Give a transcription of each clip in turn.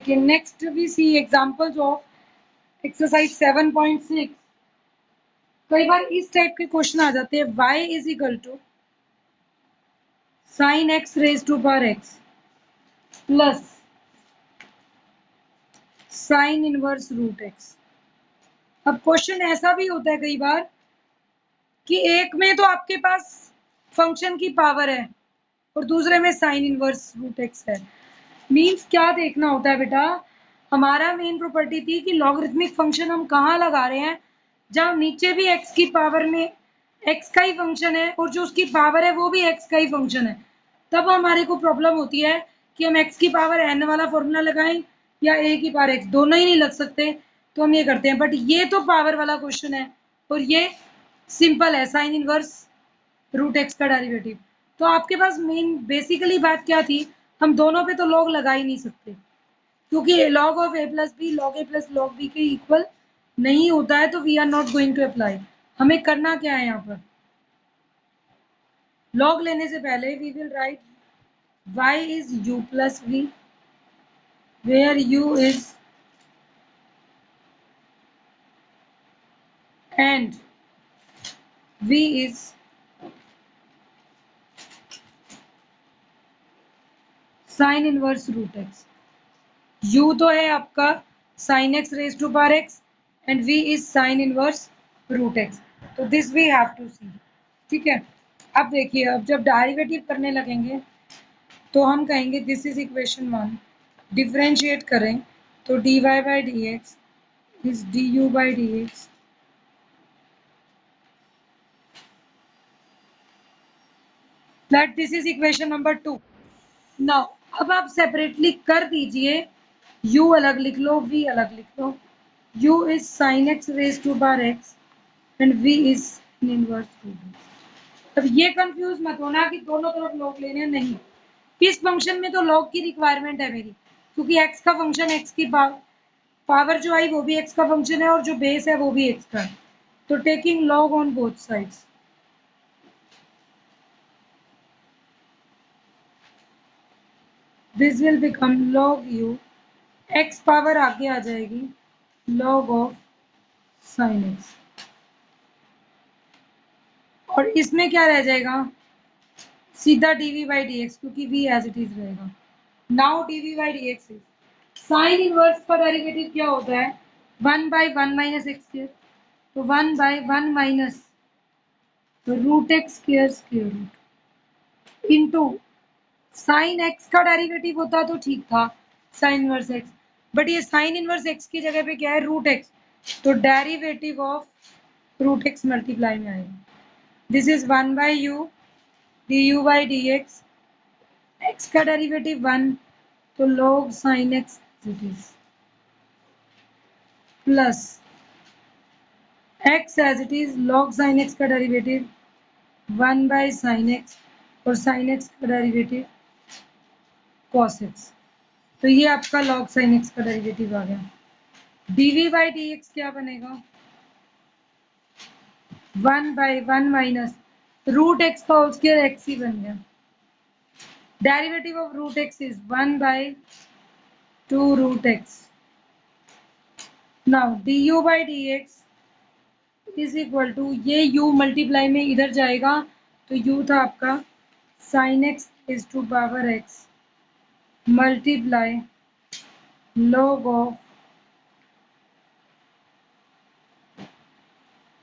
Okay, next we see examples of exercise 7.6. कई बार इस type के क्वेश्चन आ जाते हैं, y is equal to sine x raise to power x plus sine inverse root x. अब question ऐसा भी होता है कई बार कि एक में तो आपके पास फंक्शन की पावर है और दूसरे में साइन इनवर्स रूट एक्स है। मीन्स क्या देखना होता है बेटा, हमारा मेन प्रॉपर्टी थी कि लॉगरिथमिक फंक्शन हम कहाँ लगा रहे हैं, जब नीचे भी x की पावर में x का ही फंक्शन है और जो उसकी पावर है वो भी x का ही फंक्शन है। तब हमारे को प्रॉब्लम होती है कि हम x की पावर n वाला फॉर्मूला लगाएं या a की पावर x, दोनों ही नहीं लग सकते, तो हम ये करते हैं। बट ये तो पावर वाला क्वेश्चन है और ये सिंपल है, साइन इनवर्स रूट एक्स का डेरिवेटिव। तो आपके पास मेन बेसिकली बात क्या थी, हम दोनों पे तो लॉग लगा ही नहीं सकते क्योंकि log of a plus b log a plus log b के इक्वल नहीं होता है, तो we are not going to apply. हमें करना क्या है, यहाँ पर लॉग लेने से पहले we will write y is u plus v where u is and v is sine inverse root x. u तो है आपका sine x raise to power x and v is sine inverse root x. तो this we have to see, ठीक है। अब देखिए, अब जब डेरिवेटिव करने लगेंगे तो हम कहेंगे दिस इज इक्वेशन 1, डिफरेंशिएट करें तो dy by d x is D u by d x that this is equation number 2। Now अब आप सेपरेटली कर दीजिए, u अलग लिख लो, v अलग लिख लो। u is sine x raise to power x and v is sine inverse root x. अब ये कंफ्यूज मत होना कि दोनों तरफ लॉग लेने, नहीं, इस फंक्शन में तो लॉग की रिक्वायरमेंट है मेरी, क्योंकि x का फंक्शन x की पावर जो आई वो भी x का फंक्शन है और जो बेस है वो भी x का है, तो taking log on both sides. This will become log u, x power आगे आ जाएगी log ऑफ साइन एक्स, और इसमें क्या रह जाएगा, सीधा dv बाई डी एक्स, क्योंकि v एज इट इज रहेगा। Now dv by d x is sine inverse का डेरिवेटिव क्या होता है, 1 बाई 1 माइनस एक्स स्क्वायर, तो 1 by 1 minus root x square square root into sine x का derivative होता तो ठीक था, साइन इनवर्स एक्स, बट ये साइन इनवर्स एक्स की जगह पे क्या है, रूट एक्स, तो derivative of root x multiply में आएगा। This is 1 by u d u by d x, x का डेरिवेटिव 1, तो log sine x it is plus x as it is log sine x का derivative 1 by sine x और sine x का derivative cos x, तो ये आपका log sine x का derivative आ गया। dv बाई डी एक्स क्या बनेगा, 1 बाई 1 माइनस रूट एक्स का होल स्क्वायर एक्स ही बन गया। Derivative of root x is 1 by 2 root x. Now du by d x is equal to, ये u मल्टीप्लाई में इधर जाएगा, तो u था आपका sine x is to power x multiply log of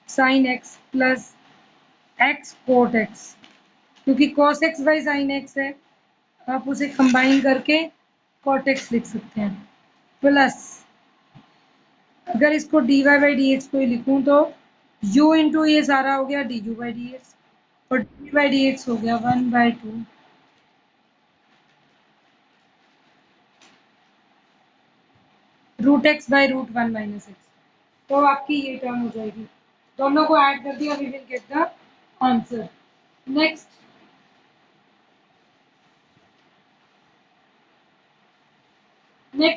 sine x plus x cot x, क्योंकि cos x by sine x है, आप उसे कंबाइन करके cot एक्स लिख सकते हैं, प्लस अगर इसको dy बाई डी एक्स को ही लिखूं तो u इंटू ये सारा हो गया du बाई डी एक्स और डी बाई डी एक्स हो गया 1 by 2 root x by root 1 minus x. तो आपकी ये टर्म हो जाएगी, दोनों को ऐड कर दिया, we will get the answer. Next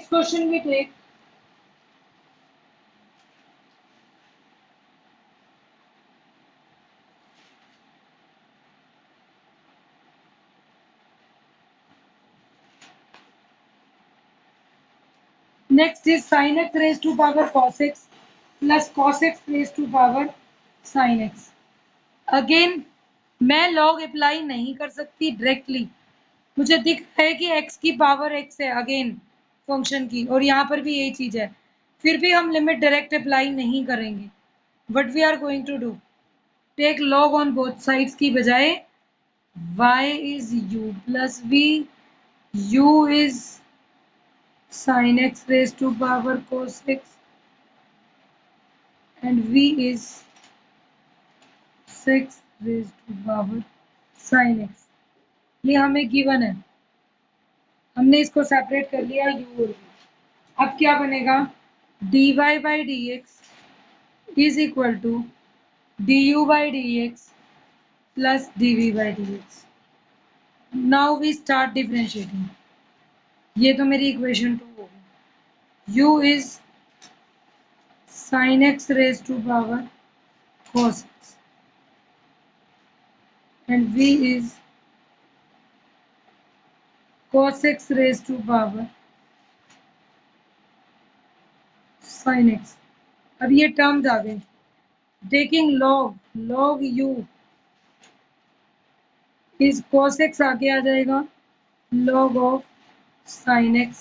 question we take, next is sine x raise to power cos x plus cos x raise to power sine x. Again मैं लॉग अप्लाई नहीं कर सकती डायरेक्टली, मुझे दिख रहा है कि x की पावर x है अगेन फंक्शन की, और यहाँ पर भी यही चीज है, फिर भी हम लिमिट डायरेक्ट अप्लाई नहीं करेंगे। What we are going to do, take log on both sides की बजाय y is u plus v, u is sin x raised to power cos x and v is 6 raised to power sin x। ये हमें given है, हमने इसको separate कर लिया u और v। अब क्या बनेगा, dy by dx is equal to du by dx plus dv by dx। Now we start differentiating। ये तो मेरी इक्वेशन 2 होगी। u is sin x raised to power cos x and v is cos x raised to power sin x। अब ये terms आ गए, taking log u is cos x आगे आ जाएगा log of sin x,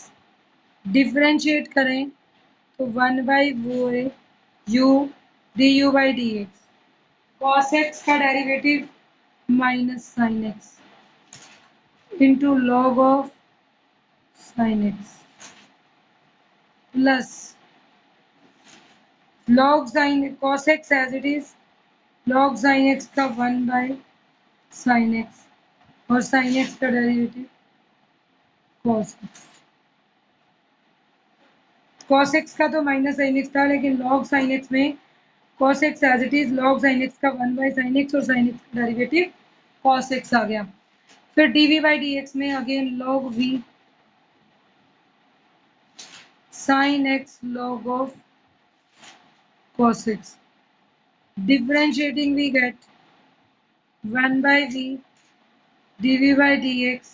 differentiate करें तो 1 by वो है u du by dx, cos x का derivative minus sin x into log of sin x plus log sin cos x as it is log sin x का 1 by sin x और sin x का derivative cos x। cos x का तो minus sin x था, लेकिन log sin x में cos x as it is log sin x का 1 by sin x और sin x का डेरिवेटिव cos x आ गया। फिर dv by dx में again log v sin x log of cos x, differentiating we get 1 by v dv by dx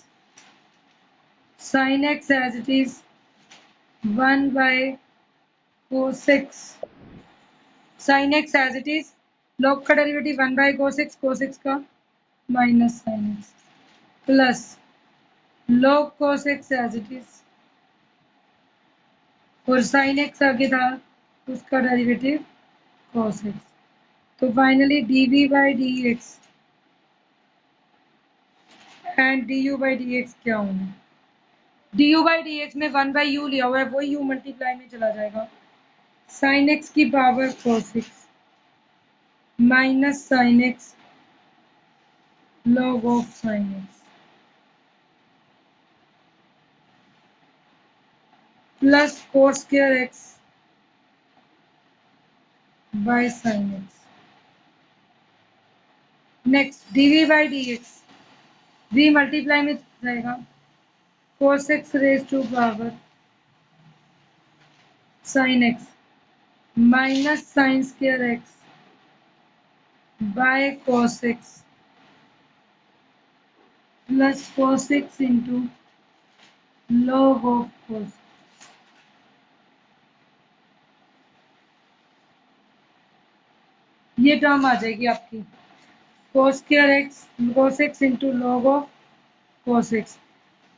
sin x as it is 1 by cos x, sin x as it is log का derivative 1 by cos x का minus sin x plus log cos x as it is और sin x आगे था उसका derivative cos x। तो finally dv by dx and du by dx क्या होना, du by dx में 1 by u लिया हुआ है, वही u मल्टीप्लाई में चला जाएगा, sin x की power cos x minus sin x log of sin x plus cos square x by sin x। Next dv by dx v multiply में जाएगा cos x raise to power sin x minus sin square x by cos x plus cos x into log of cos। ये term आ जाएगी आपकी cos x into log of cos x।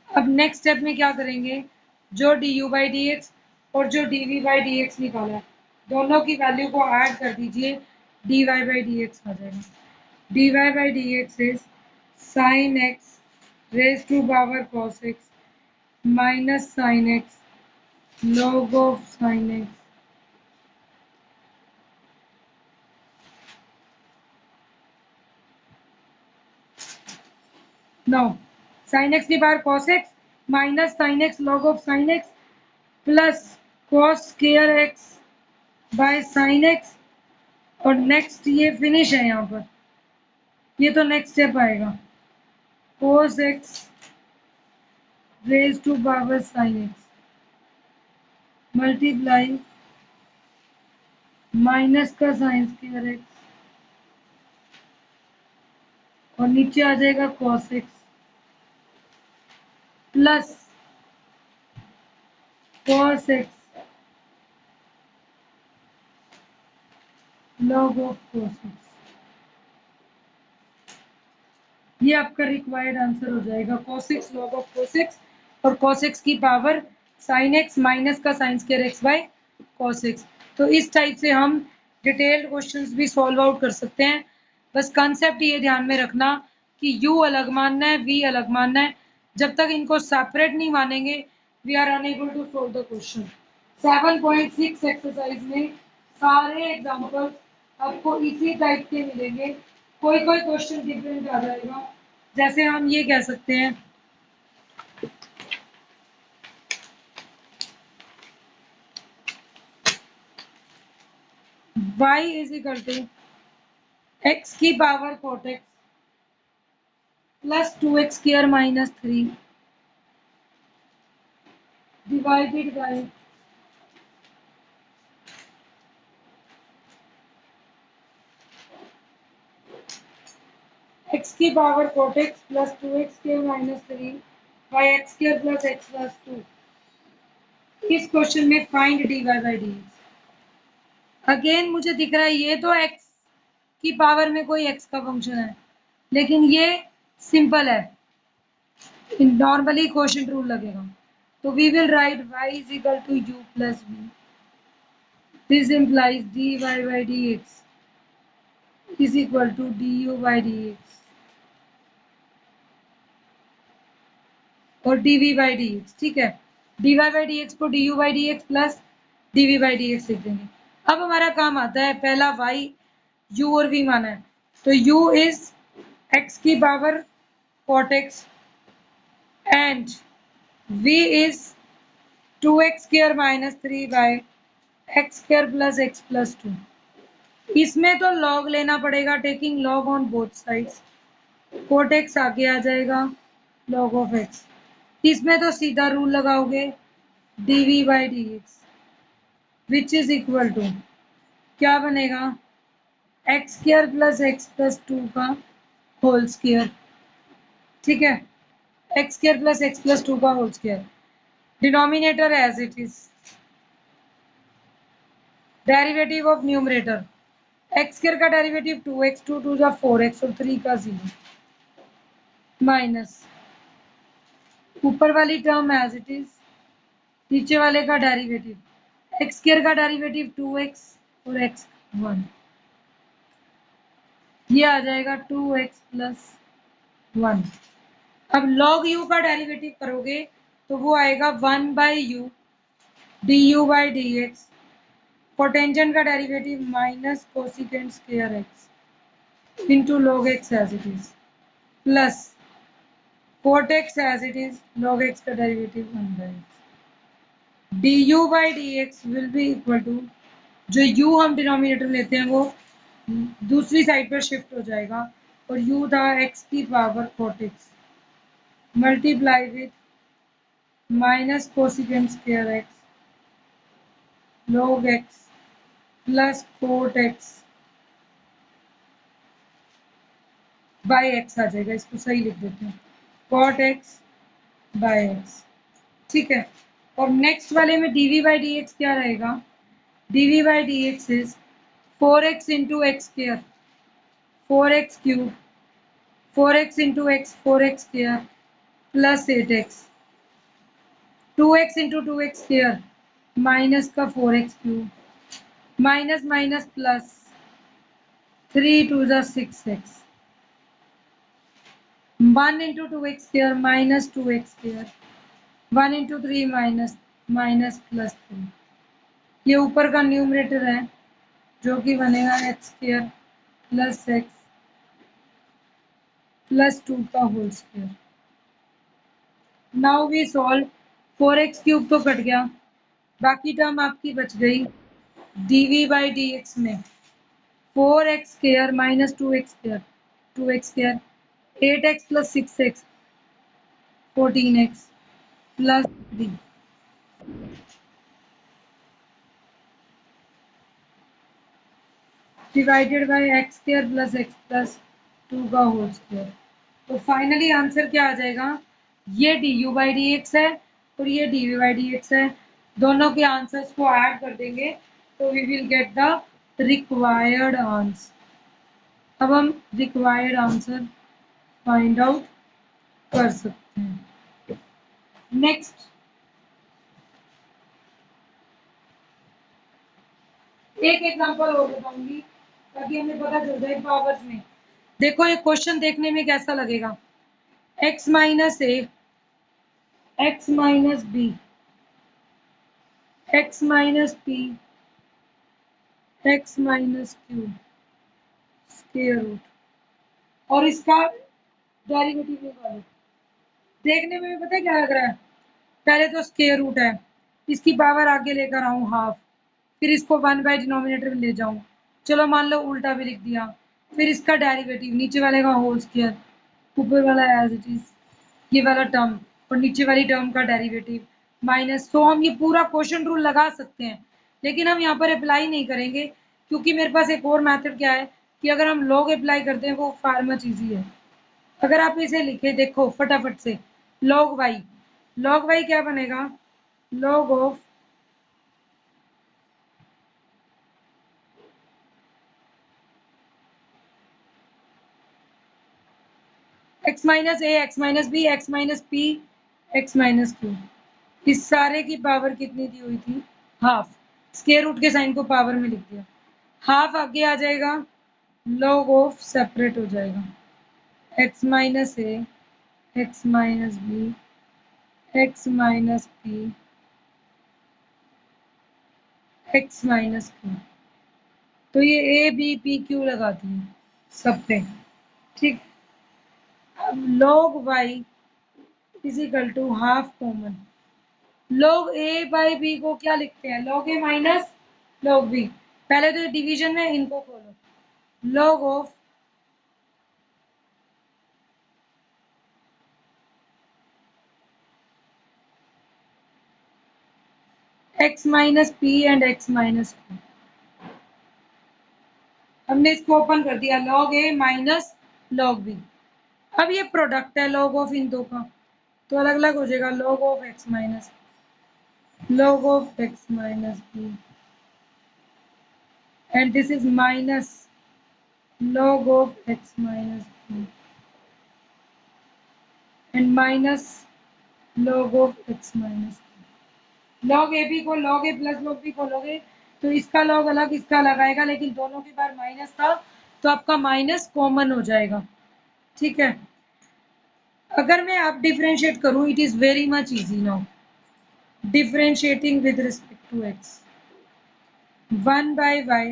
अब next step में क्या करेंगे, जो du by dx और जो dv by dx निकाला है दोनों की वैल्यू को ऐड कर दीजिए, dy by dx आ जाएगा। dy by dx is sin x raised to power cos x minus sin x log of sin x now sin x की power cos x minus sin x log of sin x plus cos square x by sin x और next ये finish है, यहाँ पर ये तो next step आएगा cos x raised to power sin x multiply minus का sin square x और नीचे आ जाएगा cos x plus cos x log of cos x। ये आपका रिक्वायर्ड आंसर हो जाएगा, cos x log of cos x, और cos x की पावर sin x माइनस का sin square x by cos x। तो इस टाइप से हम डिटेल्ड क्वेश्चंस भी सॉल्व आउट कर सकते हैं। बस कॉन्सेप्ट ये ध्यान में रखना कि u अलग मानना है, v अलग मानना है। जब तक इनको सेपरेट नहीं मानेंगे, we are unable to solve the question. 7.6 exercise में सारे एग्जांपल आपको इसी टाइप के मिलेंगे। कोई कोई क्वेश्चन डिफरेंट आ जाएगा, जैसे हम ये कह सकते हैं y is equal to x की power cot x plus 2x square minus 3 divided by x की power cot x plus 2x square minus 3 by x square plus x plus 2। इस क्वेश्चन में find dy by dx। Again मुझे दिख रहा है ये तो x की पावर में कोई x का फंक्शन है, लेकिन ये सिंपल है, नॉर्मली क्वोशिएंट रूल लगेगा। तो we will write y is equal to u plus v। This implies dy by dx is equal to du by dx और dv by dx। ठीक है, dy by dx को du by dx plus dv by dx लिख देंगे। अब हमारा काम आता है, पहला y u और v माना है, तो u इज x की power cot x and v is 2x square minus 3 by x square plus x plus 2। इसमें तो log लेना पड़ेगा, taking log on both sides. cot x आगे आ जाएगा log ऑफ x। इसमें तो सीधा रूल लगाओगे dv by dx which is equal to क्या बनेगा, x square plus x plus 2 का होल स्क्वायर। ठीक है, x square plus x plus 2 का whole square, denominator as it is, derivative of numerator x square का derivative 2x, 2 2 जा 4x और 3 का 0 माइनस ऊपर वाली टर्म एज इट इज, नीचे वाले का डेरिवेटिव x स्क्वायर का डेरिवेटिव 2x और x 1, ये आ जाएगा 2x प्लस 1। अब log u का डेरिवेटिव करोगे तो वो आएगा 1 by u du by dx, cotangent का derivative minus cosecant square x into log x as it is plus cot x as it is log x का derivative 1 by x। du by dx will be equal to, जो u हम denominator लेते हैं वो दूसरी side पर shift हो जाएगा, और u था x की power cot x multiply with minus cosecant square x log x plus cot x by x आ जाएगा। इसको सही लिख देते हैं, cot x बाई x। ठीक है, और नेक्स्ट वाले में dv बाई dx क्या रहेगा, dv by dx is 4x into x square 4x cube 4x into x 4x square plus 8x 2x into 2x square minus का 4x cube minus minus plus 3 2 जा 6x 1 into 2x square minus 2x square 1 into 3 minus minus plus 3। ये ऊपर का numerator है जो कि बनेगा x square plus x plus 2 का whole square. Now we solve, 4x cube तो कट गया, बाकी टर्म आपकी बच गई dv बाई dx में 4x square minus 2x square 2x square 8x plus 6x 14x plus 3 divided by x square plus x plus 2 का whole square. तो finally answer क्या आ जाएगा, ये du बाई dx है और ये dv बाई dx है। दोनों के आंसर्स को ऐड कर देंगे तो we will get the required answer. अब हम रिक्वायर्ड आंसर फाइंड आउट कर सकते हैं। नेक्स्ट एक एग्जांपल और बताऊंगी ताकि हमें पता चल जाए पावर्स में। देखो ये क्वेश्चन देखने में कैसा लगेगा। x minus a, x minus b, x minus p, x minus q square root, और इसका डेरिवेटिव निकालो। देखने में भी पता है क्या लग रहा है। पहले तो स्क्वायर रूट है, इसकी पावर आगे लेकर आऊं हाफ, फिर इसको 1 बाय डिनोमिनेटर में ले जाऊं, चलो मान लो उल्टा भी लिख दिया, फिर इसका डेरिवेटिव नीचे वाले का होल स्क्वायर, ऊपर वाला एज इट इज, ये वाला टर्म और नीचे वाली टर्म का डेरिवेटिव माइनस। तो हम ये पूरा क्वेश्चन रूल लगा सकते हैं, लेकिन हम यहाँ पर अप्लाई नहीं करेंगे क्योंकि मेरे पास एक और मेथड क्या है कि अगर हम लॉग अप्लाई करते हैं वो फार मच ईजी है। अगर आप इसे लिखे देखो फटाफट से, लॉग वाई, लॉग वाई क्या बनेगा, log of x minus a, x minus b, x minus p, x minus q. इस सारे की पावर कितनी दी हुई थी, हाफ। स्क्वायर रूट के साइन को पावर में लिख दिया, हाफ आगे आ जाएगा, लॉग ऑफ सेपरेट हो जाएगा, x minus a, x minus b, x minus p, x minus q. तो ये ए बी पी क्यू लगाती है सब पे, ठीक। अब log y is equal to half common, log a by b को क्या लिखते हैं, log a minus log b। पहले तो डिवीजन में इनको खोलो, log of x minus p and x minus q. हमने इसको ओपन कर दिया, log a minus log b। अब ये प्रोडक्ट है log ऑफ इन दो का, तो अलग अलग हो जाएगा, log of x minus, log of x minus b, and this is minus log of x minus b and minus log of x minus b। log a b को log a plus log b खोलोगे तो इसका log अलग इसका अलग आएगा, लेकिन दोनों के बार माइनस था तो आपका माइनस कॉमन हो जाएगा, ठीक है। अगर मैं आप डिफरेंशिएट करूं, it is very much easy now, differentiating with respect to x, 1 by y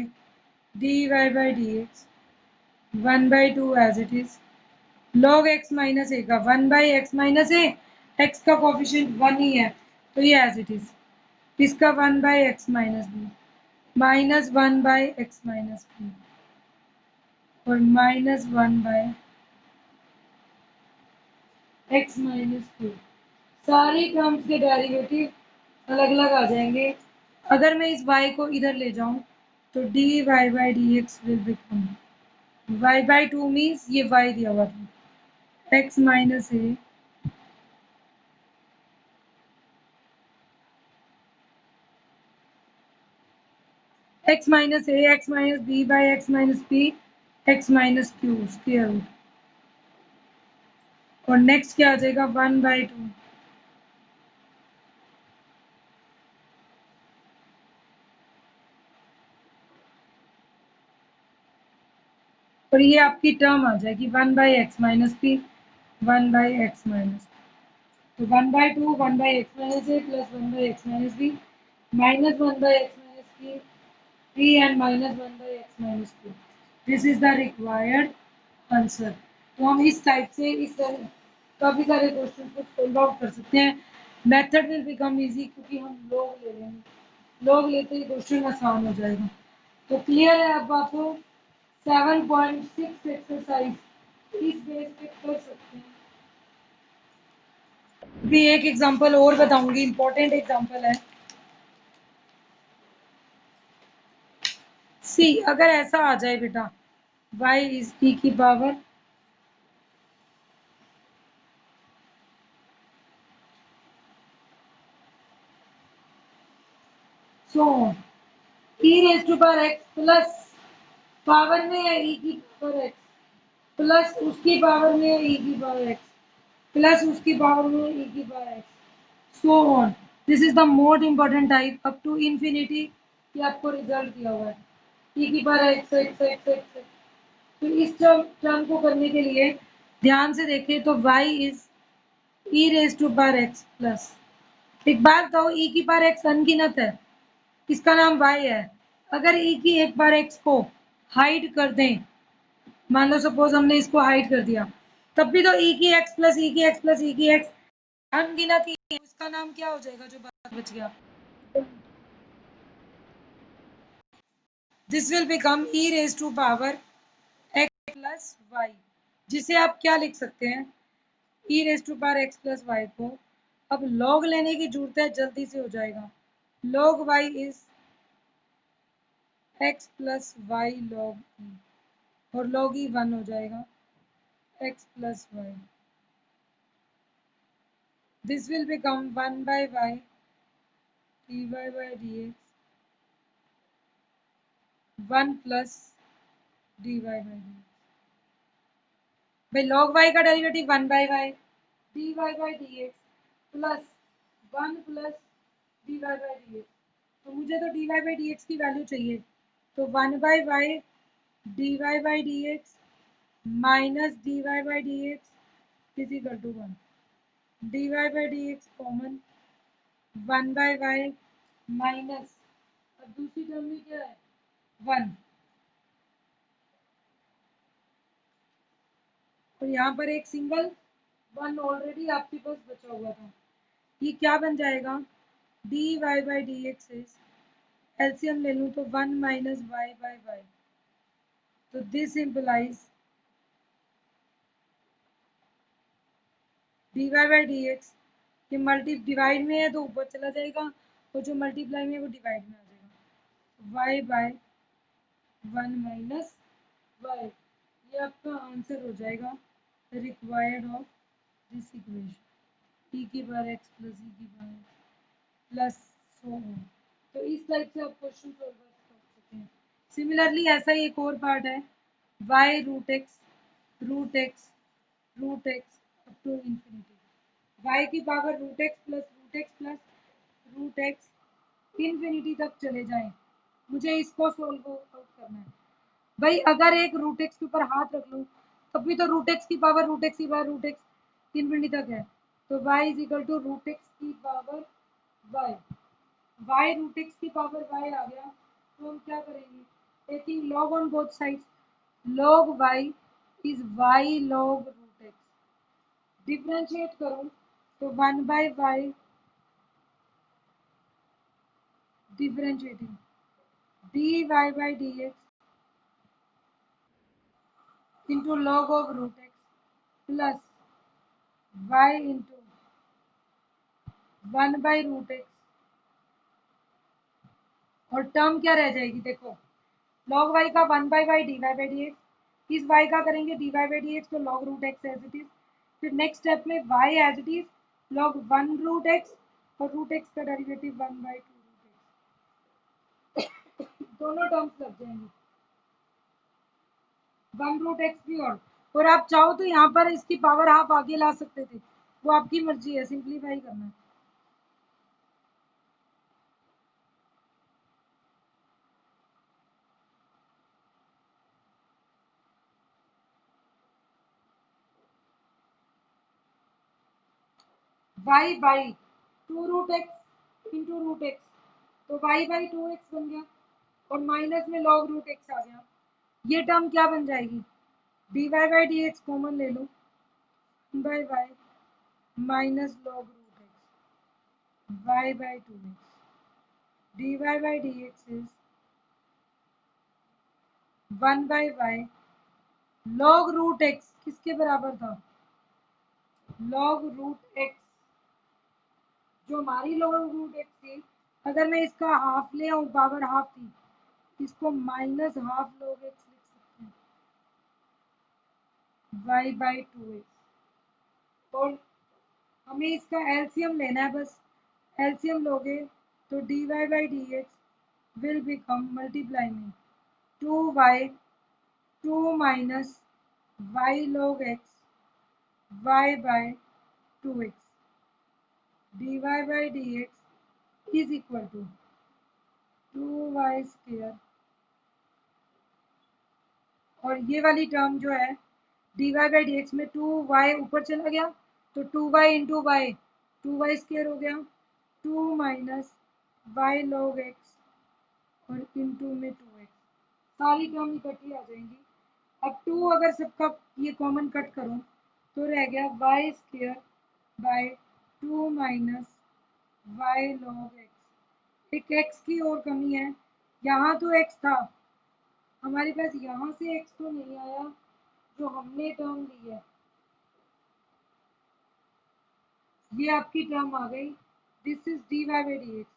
dy by dx, 1 by 2 as it is, log x minus a का 1 by x minus a, x का कोफिशिएंट 1 ही है तो ये as it is, इसका 1 by x minus b, minus 1 by x minus b, और minus 1 by x minus q. सारी terms के डेरिवेटिव अलग अलग आ जाएंगे। अगर मैं इस y को इधर ले जाऊं तो dy by d x will become y by 2 means ये y दिया हुआ था, x minus a, x minus a, x minus b by x minus p, x minus q square root, और नेक्स्ट क्या आ जाएगा 1 बाई 2, और ये आपकी टर्म आ जाएगी 1 by x minus p, 1 by x minus, तो 1 by 2, 1 by x minus a plus 1 by x minus b, minus 1 by x minus p, p and minus 1 by x minus q. This is the required answer. तो हम इस type से इस तरह काफी सारे question को सोल्व आउट कर सकते हैं। मेथड विल बिकम इजी क्योंकि हम लोग ले लेंगे, लोग लेते ही क्वेश्चन आसान हो जाएगा। तो क्लियर है अब आपको 7.6 एक्सरसाइज इस बेस पे कर सकते हैं। अभी एक एग्जांपल और बताऊंगी, इंपॉर्टेंट एग्जांपल है। सी अगर ऐसा आ जाए बेटा, y इज e की power so e raise to power x plus power में है ई की पावर एक्स प्लस उसकी पावर में है ई की पावर एक्स प्लस उसकी पावर में ई की power x so on. This is the most important type up to infinity. ये आपको रिजल्ट दिया हुआ है ई की power x x x x. तो इस टर्म को करने के लिए ध्यान से देखें तो y is e raise to power x plus. एक बात बताओ ई की पावर एक्स अनगिनत है, इसका नाम y है। अगर ई की एक बार एक्स को हाइड कर दें, मान लो सपोज हमने इसको हाइड कर दिया, तब भी तो ई की एक्स प्लस ई की एक्स प्लस ई की एक्स अनगिनत ही है, उसका नाम क्या हो जाएगा जो बात बच गया? This will become e raise to power x plus y, जिसे आप क्या लिख सकते हैं e raise to power x plus y को। अब लॉग लेने की जरूरत है, जल्दी से हो जाएगा। Log y is x plus y log e, और लॉग ई 1 हो जाएगा x plus y. This will become 1 by y dy by dx 1 plus dy by dx। भाई log y का derivative 1 by y dy by dx plus 1 plus dy by dx। तो मुझे तो dy by dx की value चाहिए, तो 1 by y dy by dx minus dy by dx is equal to 1। dy by dx common 1 by y minus, अब दूसरी term में क्या है 1, तो यहाँ पर एक सिंगल 1 ऑलरेडी आपके पास बचा हुआ था। ये क्या बन जाएगा dy by dx is, LCM ले लूँ तो 1 माइनस वाई बाय वाई, तो this implies dy by dx ये मल्टी डिवाइड में है तो ऊपर चला जाएगा, और जो मल्टीप्लाई में है वो डिवाइड में आ जाएगा, y बाय 1 माइनस वाई। ये आपका आंसर हो जाएगा required of this equation E की पावर एक्स प्लस ई की पावर प्लस सो ऑन। तो इस टाइप से आप क्वेश्चन सॉल्व कर सकते हैं। सिमिलरली ऐसा ही एक और पार्ट है y root x root x root x up to infinity, y की power root x plus root x infinity तक चले जाएं। मुझे इसको सोल्व आउट करना है। भाई अगर एक रूट एक्स के ऊपर हाथ रख लूं तब भी तो रूट एक्स की पावर रूट एक्स की पावर रूट एक्स इंफिनिटी तक है, तो y is equal to root x की power y। y root x की पावर y आ गया, तो हम क्या करेंगे taking log on both sides, log y is y log root x. Differentiate करूं तो 1 by y differentiating dy by dx into log of root x plus y into 1 by root x, और term क्या रह जाएगी देखो log y का 1 by y d y by d x, इस y का करेंगे d y by d x तो log root x as it is. फिर नेक्स्ट स्टेप में y as it is log 1 root x, और रूट एक्स का derivative 1 by 2 root x, दोनों terms लग जाएंगे 1 रूट एक्स भी। और आप चाहो तो यहाँ पर इसकी पावर हाफ आगे ला सकते थे, वो आपकी मर्जी है, सिंप्लीफाई करना है। y by 2 root x into root x, तो y बाई 2x बन गया, और माइनस में log रूट एक्स आ गया। ये टर्म क्या बन जाएगी dy by d x common ले लो by y minus log root x y by 2x dy by d x is 1 by y log root x किसके बराबर था log रूट एक्स, जो हमारी log रूट एक्स थी, अगर मैं इसका हाफ ले आऊं पावर हाफ थी, इसको माइनस हाफ log एक्स लिख सकते हैं y बाई 2x। और हमें इसका एलसीएम लेना है, बस एलसीएम लोगे तो dy by d x will become multiply में 2y 2 minus y log x y by 2x dy by dx is equal to 2y square, और ये वाली टर्म जो है dy by dx में 2y ऊपर चला गया तो 2y into Y 2y square हो गया, 2 माइनस y log x और इंटू में 2x, सारी टर्म इकट्ठी आ जाएंगी। अब 2 अगर सबका ये कॉमन कट करूं तो रह गया y square by 2 minus y log x। एक x की और कमी है, यहाँ तो x था, हमारे पास यहाँ से x तो नहीं आया जो हमने टर्म ली है, ये आपकी टर्म आ गई, this is d y by d x.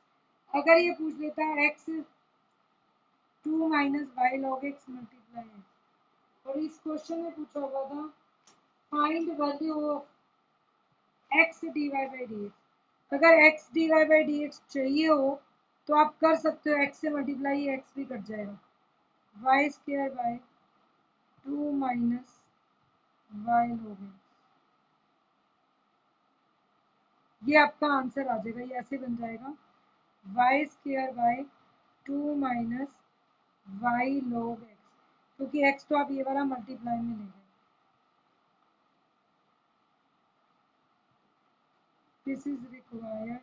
अगर ये पूछ लेता है x 2 minus y log x multiply x, और इस क्वेश्चन में पूछा हुआ था find value of x d y by d x. अगर x d y by d x चाहिए हो तो आप कर सकते हो, x से मल्टीप्लाई x भी कट जाएगा, y square by 2 minus y log x, ये आपका आंसर आ जाएगा, ये ऐसे बन जाएगा y square by 2 minus y log x, क्योंकि एक्स तो आप ये वाला मल्टीप्लाई में ले गए। दिस इज रिक्वायर्ड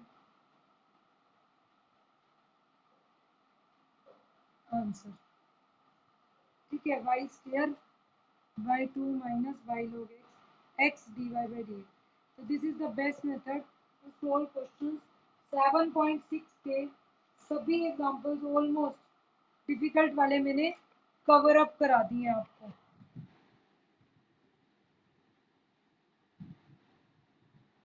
आंसर, ठीक है, y square by 2 minus y log x d y by d x. तो this is the best method to solve question 7.6 के सभी एग्जाम्पल्स ऑलमोस्ट डिफिकल्ट वाले मैंने कवर अप करा दिए आपको।